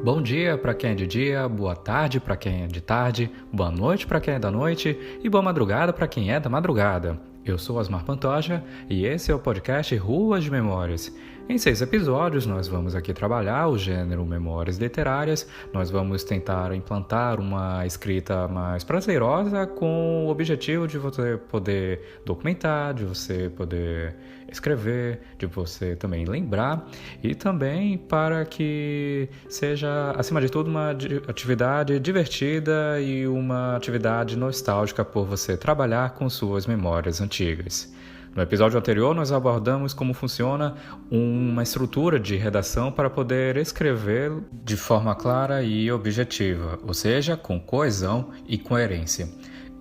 Bom dia para quem é de dia, boa tarde para quem é de tarde, boa noite para quem é da noite e boa madrugada para quem é da madrugada. Eu sou Osmar Pantoja e esse é o podcast Ruas de Memórias. Em 6 episódios, nós vamos aqui trabalhar o gênero Memórias Literárias, nós vamos tentar implantar uma escrita mais prazerosa com o objetivo de você poder documentar, de você poder escrever, de você também lembrar e também para que seja, acima de tudo, uma atividade divertida e uma atividade nostálgica por você trabalhar com suas memórias antigas. No episódio anterior, nós abordamos como funciona uma estrutura de redação para poder escrever de forma clara e objetiva, ou seja, com coesão e coerência.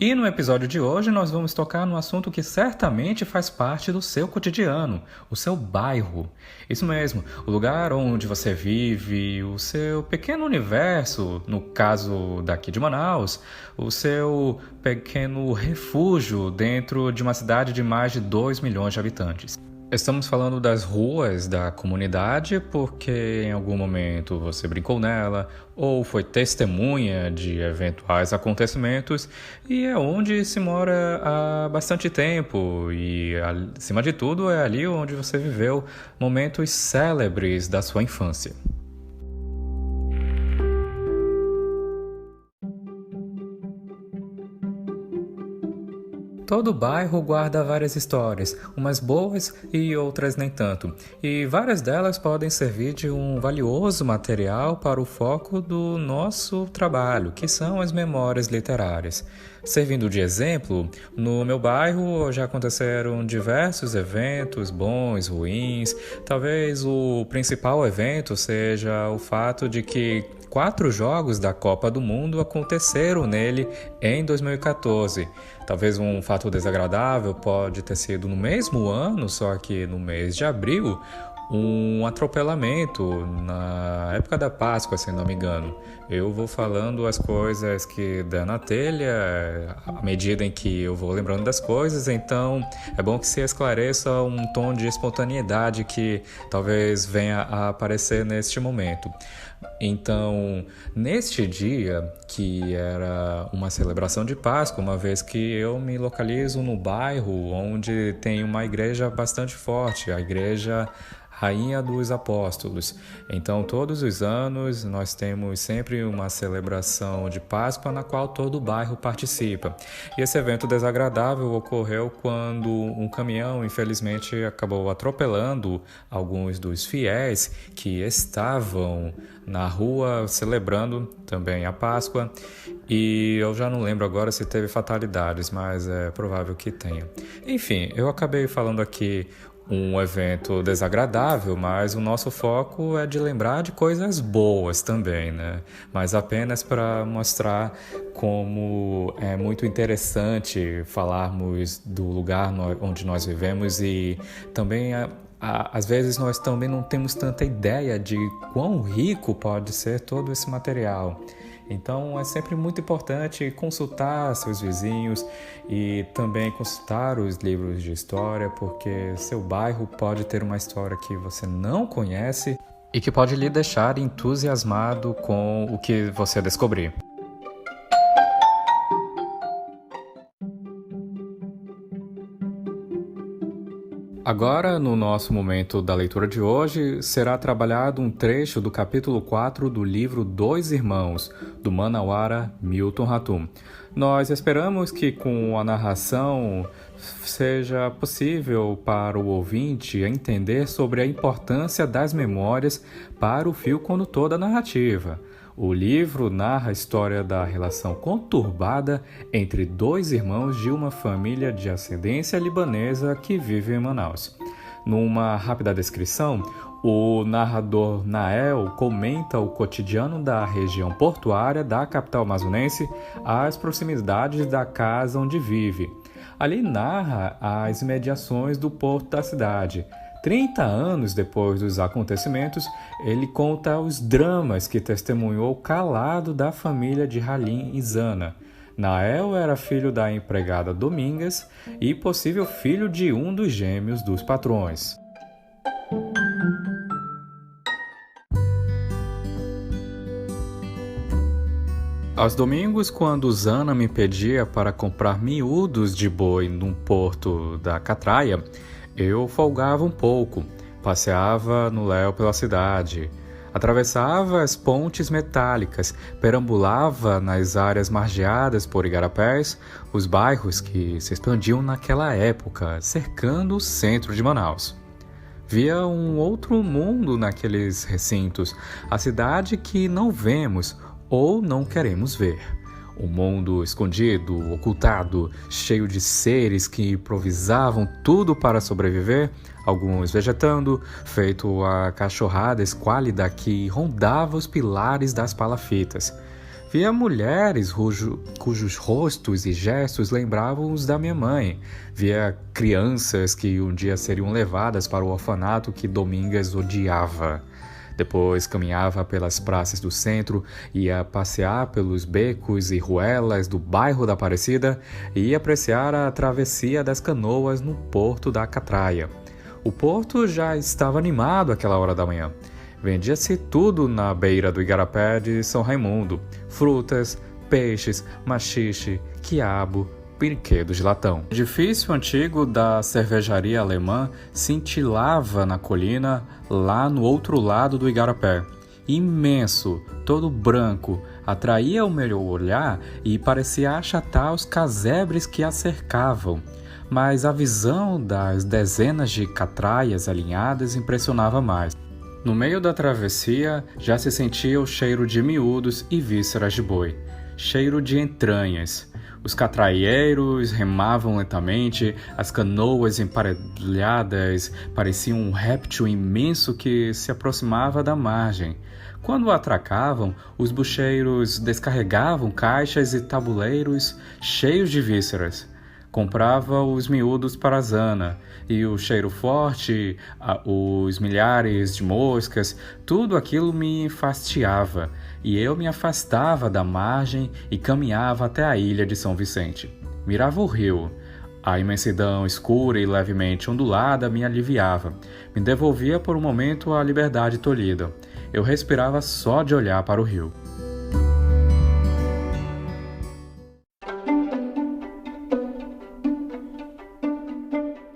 E no episódio de hoje nós vamos tocar num assunto que certamente faz parte do seu cotidiano, o seu bairro. Isso mesmo, o lugar onde você vive, o seu pequeno universo, no caso daqui de Manaus, o seu pequeno refúgio dentro de uma cidade de mais de 2 milhões de habitantes. Estamos falando das ruas da comunidade porque em algum momento você brincou nela ou foi testemunha de eventuais acontecimentos e é onde se mora há bastante tempo e, acima de tudo, é ali onde você viveu momentos célebres da sua infância. Todo bairro guarda várias histórias, umas boas e outras nem tanto, e várias delas podem servir de um valioso material para o foco do nosso trabalho, que são as memórias literárias. Servindo de exemplo, no meu bairro já aconteceram diversos eventos, bons, ruins. Talvez o principal evento seja o fato de que 4 jogos da Copa do Mundo aconteceram nele em 2014. Talvez um fato desagradável pode ter sido no mesmo ano, só que no mês de abril, um atropelamento na época da Páscoa, se não me engano. Eu vou falando as coisas que dá na telha à medida em que eu vou lembrando das coisas, então é bom que se esclareça um tom de espontaneidade que talvez venha a aparecer neste momento. Então, neste dia, que era uma celebração de Páscoa, uma vez que eu me localizo no bairro onde tem uma igreja bastante forte, a igreja Rainha dos Apóstolos. Então, todos os anos, nós temos sempre uma celebração de Páscoa na qual todo o bairro participa. E esse evento desagradável ocorreu quando um caminhão, infelizmente, acabou atropelando alguns dos fiéis que estavam na rua celebrando também a Páscoa. E eu já não lembro agora se teve fatalidades, mas é provável que tenha. Enfim, eu acabei falando aqui um evento desagradável, mas o nosso foco é de lembrar de coisas boas também, né? Mas apenas para mostrar como é muito interessante falarmos do lugar onde nós vivemos e também às vezes nós também não temos tanta ideia de quão rico pode ser todo esse material. Então é sempre muito importante consultar seus vizinhos e também consultar os livros de história, porque seu bairro pode ter uma história que você não conhece e que pode lhe deixar entusiasmado com o que você descobrir. Agora, no nosso momento da leitura de hoje, será trabalhado um trecho do capítulo 4 do livro Dois Irmãos, do manauara Milton Ratum. Nós esperamos que com a narração seja possível para o ouvinte entender sobre a importância das memórias para o fio condutor da narrativa. O livro narra a história da relação conturbada entre 2 irmãos de uma família de ascendência libanesa que vive em Manaus. Numa rápida descrição, o narrador Nael comenta o cotidiano da região portuária da capital amazonense às proximidades da casa onde vive. Ali narra as imediações do porto da cidade. 30 anos depois dos acontecimentos, ele conta os dramas que testemunhou calado da família de Halim e Zana. Nael era filho da empregada Domingas e possível filho de um dos gêmeos dos patrões. Aos domingos, quando Zana me pedia para comprar miúdos de boi num porto da Catraia, eu folgava um pouco, passeava no léu pela cidade, atravessava as pontes metálicas, perambulava nas áreas margeadas por igarapés, os bairros que se expandiam naquela época, cercando o centro de Manaus. Via um outro mundo naqueles recintos, a cidade que não vemos ou não queremos ver. Um mundo escondido, ocultado, cheio de seres que improvisavam tudo para sobreviver, alguns vegetando, feito a cachorrada esquálida que rondava os pilares das palafitas. Via mulheres cujos rostos e gestos lembravam os da minha mãe. Via crianças que um dia seriam levadas para o orfanato que Domingas odiava. Depois caminhava pelas praças do centro, ia passear pelos becos e ruelas do bairro da Aparecida e ia apreciar a travessia das canoas no porto da Catraia. O porto já estava animado àquela hora da manhã. Vendia-se tudo na beira do igarapé de São Raimundo: frutas, peixes, maxixe, quiabo, brinquedos de latão. O edifício antigo da cervejaria alemã cintilava na colina lá no outro lado do igarapé. Imenso, todo branco, atraía o meu olhar e parecia achatar os casebres que a cercavam. Mas a visão das dezenas de catraias alinhadas impressionava mais. No meio da travessia já se sentia o cheiro de miúdos e vísceras de boi, cheiro de entranhas. Os catraieiros remavam lentamente, as canoas emparelhadas pareciam um réptil imenso que se aproximava da margem. Quando atracavam, os bucheiros descarregavam caixas e tabuleiros cheios de vísceras. Comprava os miúdos para Zana, e o cheiro forte, os milhares de moscas, tudo aquilo me enfastiava, e eu me afastava da margem e caminhava até a ilha de São Vicente. Mirava o rio. A imensidão escura e levemente ondulada me aliviava, me devolvia por um momento a liberdade tolhida. Eu respirava só de olhar para o rio.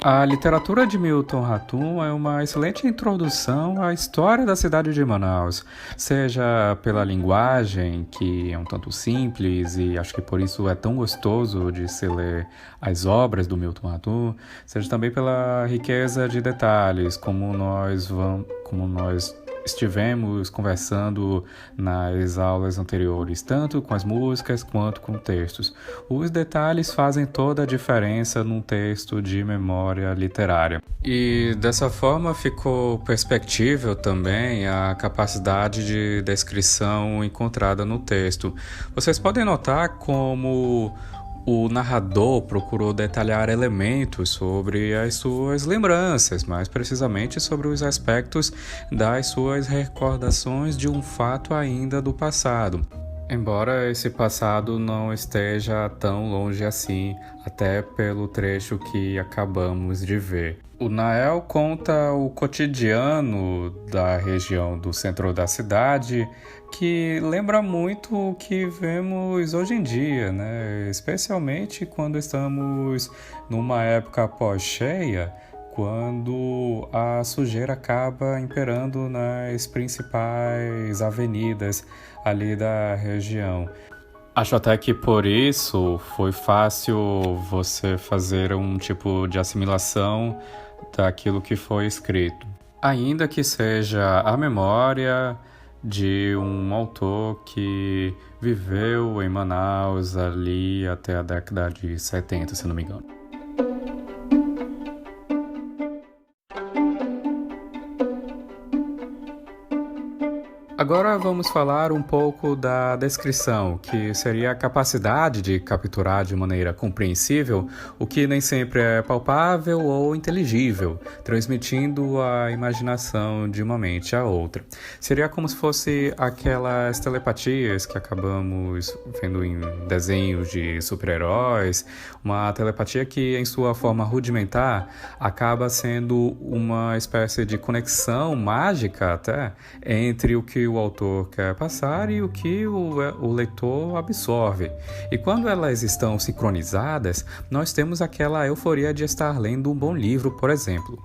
A literatura de Milton Ratum é uma excelente introdução à história da cidade de Manaus, seja pela linguagem, que é um tanto simples e acho que por isso é tão gostoso de se ler as obras do Milton Ratum, seja também pela riqueza de detalhes, como nós estivemos conversando nas aulas anteriores, tanto com as músicas quanto com textos. Os detalhes fazem toda a diferença num texto de memória literária. E dessa forma ficou perceptível também a capacidade de descrição encontrada no texto. Vocês podem notar como o narrador procurou detalhar elementos sobre as suas lembranças, mais precisamente sobre os aspectos das suas recordações de um fato ainda do passado. Embora esse passado não esteja tão longe assim, até pelo trecho que acabamos de ver. O Nael conta o cotidiano da região do centro da cidade, que lembra muito o que vemos hoje em dia, né? Especialmente quando estamos numa época pós-cheia, quando a sujeira acaba imperando nas principais avenidas ali da região. Acho até que por isso foi fácil você fazer um tipo de assimilação daquilo que foi escrito. Ainda que seja a memória de um autor que viveu em Manaus ali até a década de 70, se não me engano. Agora vamos falar um pouco da descrição, que seria a capacidade de capturar de maneira compreensível o que nem sempre é palpável ou inteligível, transmitindo a imaginação de uma mente à outra. Seria como se fosse aquelas telepatias que acabamos vendo em desenhos de super-heróis, uma telepatia que, em sua forma rudimentar, acaba sendo uma espécie de conexão mágica até entre o que o autor quer passar e o que o leitor absorve. E quando elas estão sincronizadas, nós temos aquela euforia de estar lendo um bom livro, por exemplo.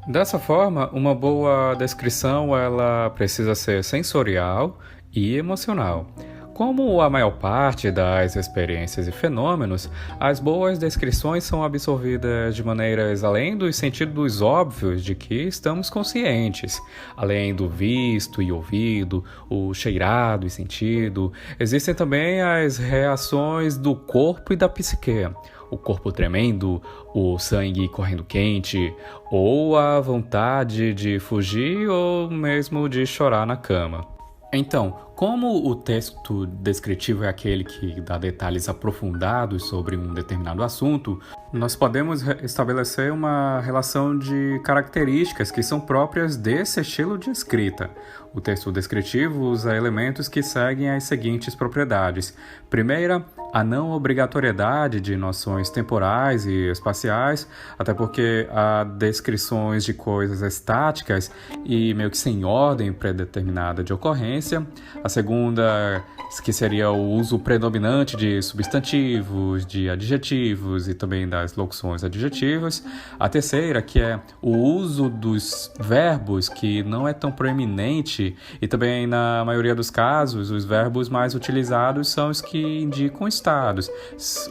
Dessa forma, uma boa descrição ela precisa ser sensorial e emocional. Como a maior parte das experiências e fenômenos, as boas descrições são absorvidas de maneiras além dos sentidos óbvios de que estamos conscientes. Além do visto e ouvido, o cheirado e sentido, existem também as reações do corpo e da psique. O corpo tremendo, o sangue correndo quente, ou a vontade de fugir ou mesmo de chorar na cama. Então, como o texto descritivo é aquele que dá detalhes aprofundados sobre um determinado assunto, nós podemos estabelecer uma relação de características que são próprias desse estilo de escrita. O texto descritivo usa elementos que seguem as seguintes propriedades. Primeira, a não obrigatoriedade de noções temporais e espaciais, até porque há descrições de coisas estáticas e meio que sem ordem predeterminada de ocorrência. A segunda, que seria o uso predominante de substantivos, de adjetivos e também das locuções adjetivas. A terceira, que é o uso dos verbos, que não é tão proeminente, e também, na maioria dos casos, os verbos mais utilizados são os que indicam estados.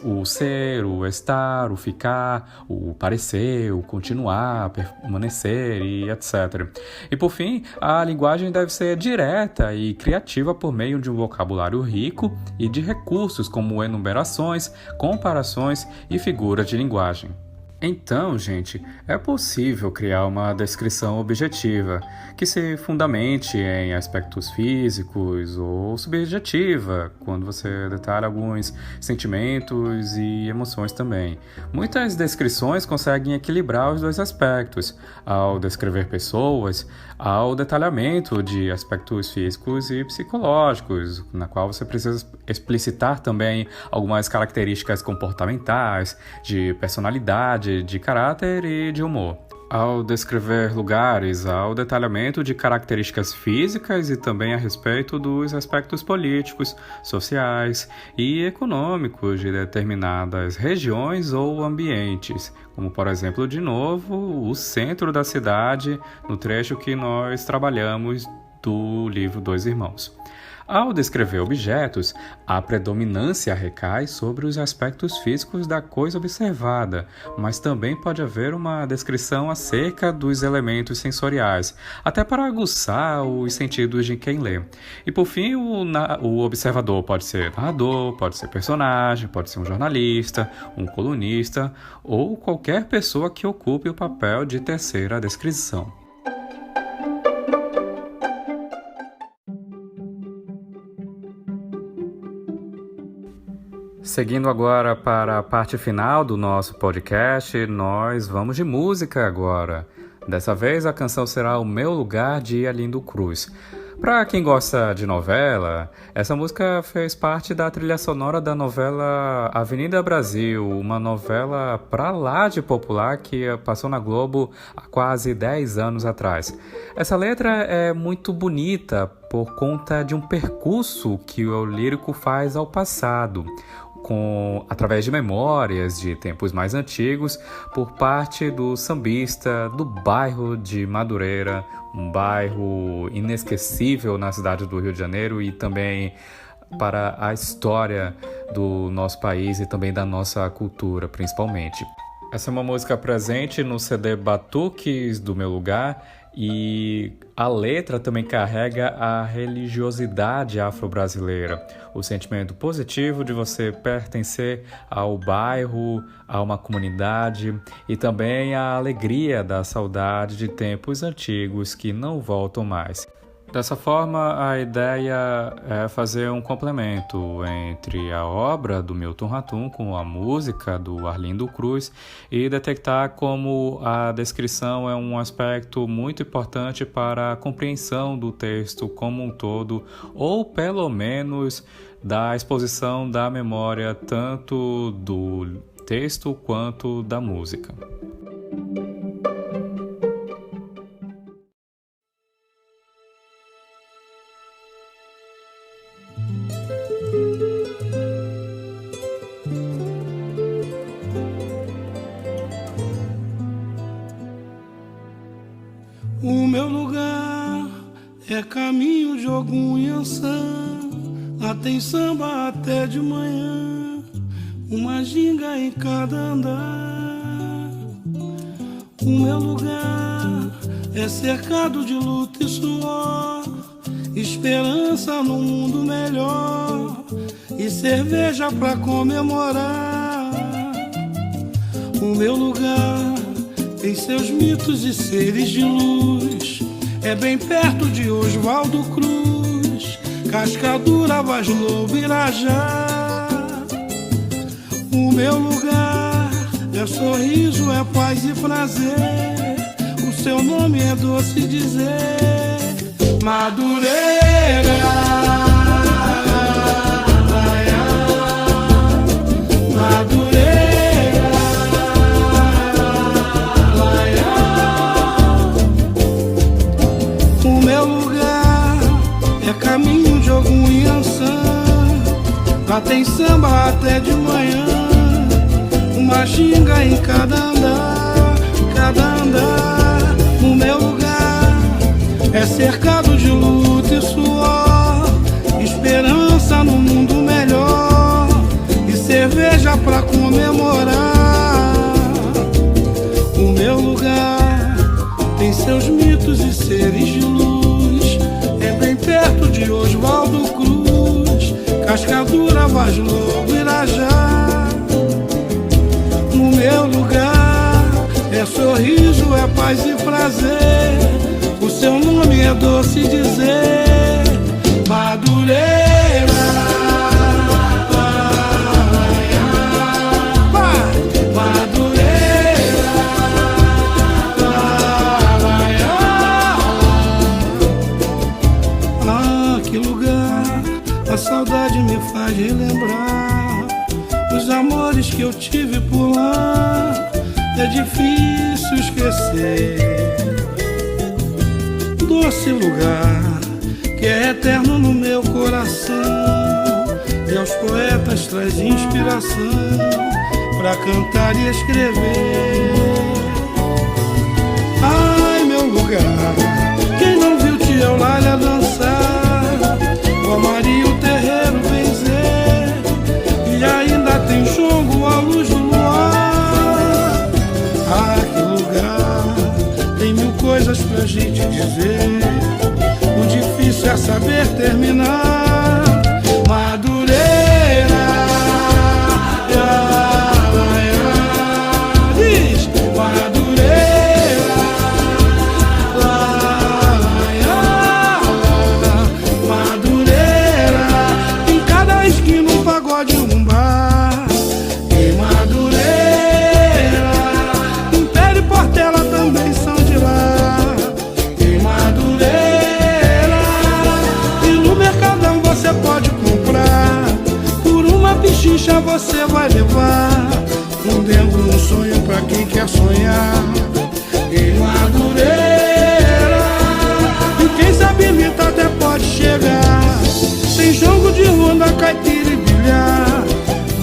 O ser, o estar, o ficar, o parecer, o continuar, permanecer e etc. E, por fim, a linguagem deve ser direta e criativa por meio de um vocabulário rico e de recursos como enumerações, comparações e figuras de linguagem. Então, gente, é possível criar uma descrição objetiva que se fundamente em aspectos físicos ou subjetiva, quando você detalha alguns sentimentos e emoções também. Muitas descrições conseguem equilibrar os dois aspectos, ao descrever pessoas, ao detalhamento de aspectos físicos e psicológicos, na qual você precisa explicitar também algumas características comportamentais, de personalidade, de caráter e de humor. Ao descrever lugares, ao detalhamento de características físicas e também a respeito dos aspectos políticos, sociais e econômicos de determinadas regiões ou ambientes, como, por exemplo, de novo, o centro da cidade, no trecho que nós trabalhamos do livro Dois Irmãos. Ao descrever objetos, a predominância recai sobre os aspectos físicos da coisa observada, mas também pode haver uma descrição acerca dos elementos sensoriais, até para aguçar os sentidos de quem lê. E por fim, o observador pode ser narrador, pode ser personagem, pode ser um jornalista, um colunista ou qualquer pessoa que ocupe o papel de terceira descrição. Seguindo agora para a parte final do nosso podcast, nós vamos de música agora. Dessa vez a canção será O Meu Lugar de Arlindo Cruz. Para quem gosta de novela, essa música fez parte da trilha sonora da novela Avenida Brasil, uma novela pra lá de popular que passou na Globo há quase 10 anos atrás. Essa letra é muito bonita por conta de um percurso que o lírico faz ao passado, através de memórias de tempos mais antigos, por parte do sambista do bairro de Madureira, um bairro inesquecível na cidade do Rio de Janeiro e também para a história do nosso país e também da nossa cultura, principalmente. Essa é uma música presente no CD Batuques do Meu Lugar e a letra também carrega a religiosidade afro-brasileira, o sentimento positivo de você pertencer ao bairro, a uma comunidade e também a alegria da saudade de tempos antigos que não voltam mais. Dessa forma, a ideia é fazer um complemento entre a obra do Milton Ratum com a música do Arlindo Cruz e detectar como a descrição é um aspecto muito importante para a compreensão do texto como um todo, ou pelo menos da exposição da memória tanto do texto quanto da música. O meu lugar é caminho de Ogum e Ançã. Lá tem samba até de manhã, uma ginga em cada andar. O meu lugar é cercado de luta e suor, esperança num mundo melhor e cerveja pra comemorar. O meu lugar tem seus mitos e seres de luz, é bem perto de Oswaldo Cruz, Cascadura, Vaz Lobo, Irajá. O meu lugar é sorriso, é paz e prazer, o seu nome é doce dizer, Madureira. Madureira, o meu lugar é caminho de Ogum e Ançã. Lá tem samba até de manhã, uma ginga em cada andar, cada andar. O meu lugar é cercado de luta e suor, esperança no mundo melhor e cerveja pra comemorar. O meu lugar tem seus mitos e seres de luz, é bem perto de Oswaldo Cruz, Cascadura, Vaz Lobo, Irajá. No meu lugar é sorriso, é paz e prazer, o seu nome é doce dizer, Madureira. A saudade me faz relembrar os amores que eu tive por lá. É difícil esquecer doce lugar que é eterno no meu coração, e aos poetas traz inspiração pra cantar e escrever. Ai, meu lugar, quem não viu Tia Eulália dançar, o Maria o terreiro benzer, e ainda tem jongo à luz do luar. Ah, que lugar, tem mil coisas pra gente dizer, o difícil é saber terminar. Madureira, diz Madureira, Madureira, em cada esquina um pagode, um bar. Em Madureira, Império e Portela também são de lá. Em Madureira, e no Mercadão você pode comprar, por uma pichincha você vai levar um dentro, um sonho pra quem quer sonhar. Em Madureira, e quem sabe imita até pode chegar. Tem jogo de ronda, caipira e bilhar,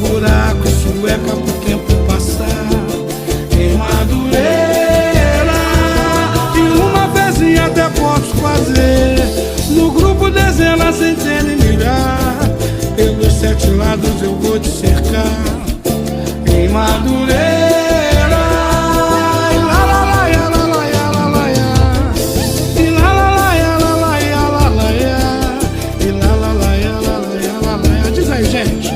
buraco e sueca pro tempo passar. Em Madureira, e uma vezinha até posso fazer, no grupo dezenas, centenas e milhar, pelos 7 lados eu vou te cercar. Em Madureira, e lá lá lá ya, lá lá ya, lá lá ya, e lá lá lá ya, lá lá ya, lá lá ya, e lá lá lá ya, lá lá ya, lá lá ya. Diz aí, gente.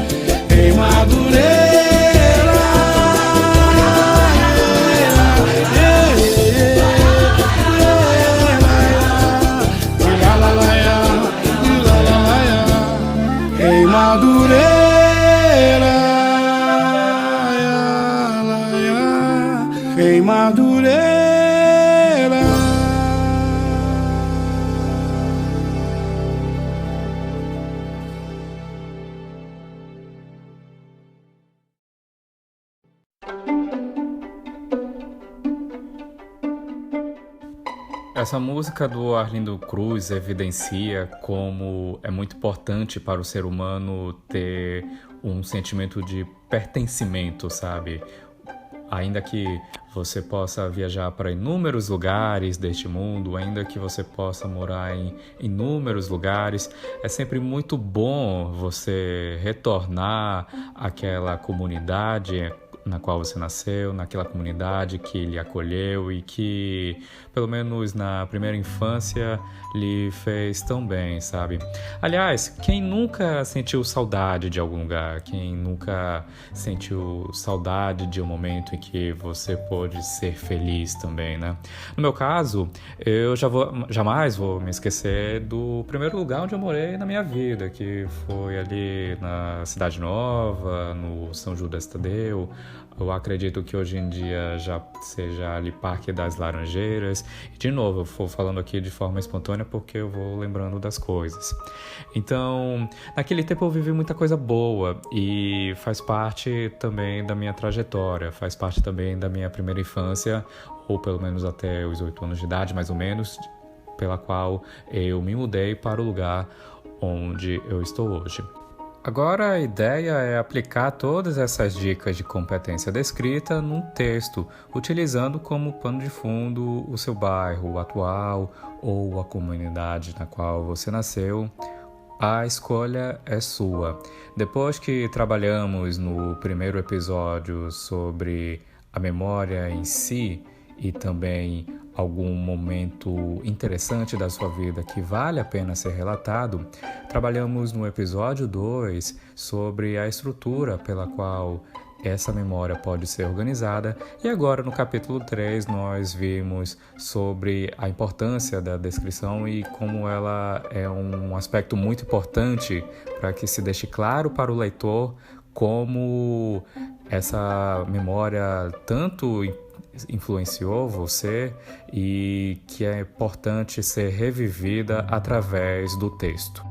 Em Madureira, e lá lá lá ya, e lá lá lá ya. Em Madureira, em Madureira. Essa música do Arlindo Cruz evidencia como é muito importante para o ser humano ter um sentimento de pertencimento, sabe? Ainda que você possa viajar para inúmeros lugares deste mundo, ainda que você possa morar em inúmeros lugares, é sempre muito bom você retornar àquela comunidade na qual você nasceu, naquela comunidade que lhe acolheu e que, pelo menos na primeira infância, lhe fez tão bem, sabe? Aliás, quem nunca sentiu saudade de algum lugar? Quem nunca sentiu saudade de um momento em que você pôde ser feliz também, né? No meu caso, eu jamais vou me esquecer do primeiro lugar onde eu morei na minha vida, que foi ali na Cidade Nova, no São Judas Tadeu. Eu acredito que hoje em dia já seja ali Parque das Laranjeiras. E, de novo, eu vou falando aqui de forma espontânea porque eu vou lembrando das coisas. Então, naquele tempo eu vivi muita coisa boa e faz parte também da minha trajetória, faz parte também da minha primeira infância, ou pelo menos até os 8 anos de idade, mais ou menos, pela qual eu me mudei para o lugar onde eu estou hoje. Agora a ideia é aplicar todas essas dicas de competência descrita num texto, utilizando como pano de fundo o seu bairro atual ou a comunidade na qual você nasceu. A escolha é sua. Depois que trabalhamos no primeiro episódio sobre a memória em si e também algum momento interessante da sua vida que vale a pena ser relatado, trabalhamos no episódio 2 sobre a estrutura pela qual essa memória pode ser organizada, e agora no capítulo 3 nós vimos sobre a importância da descrição e como ela é um aspecto muito importante para que se deixe claro para o leitor como essa memória tanto influenciou você e que é importante ser revivida através do texto.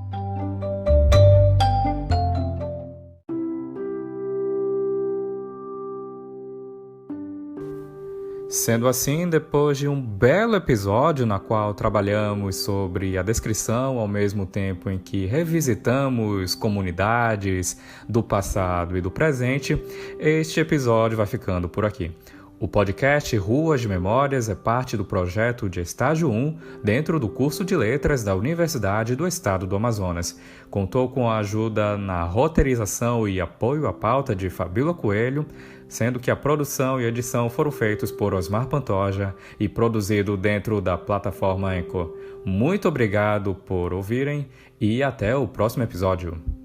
Sendo assim, depois de um belo episódio na qual trabalhamos sobre a descrição ao mesmo tempo em que revisitamos comunidades do passado e do presente, este episódio vai ficando por aqui. O podcast Ruas de Memórias é parte do projeto de Estágio 1 dentro do curso de Letras da Universidade do Estado do Amazonas. Contou com a ajuda na roteirização e apoio à pauta de Fabíola Coelho, sendo que a produção e edição foram feitos por Osmar Pantoja e produzido dentro da plataforma Anchor. Muito obrigado por ouvirem e até o próximo episódio.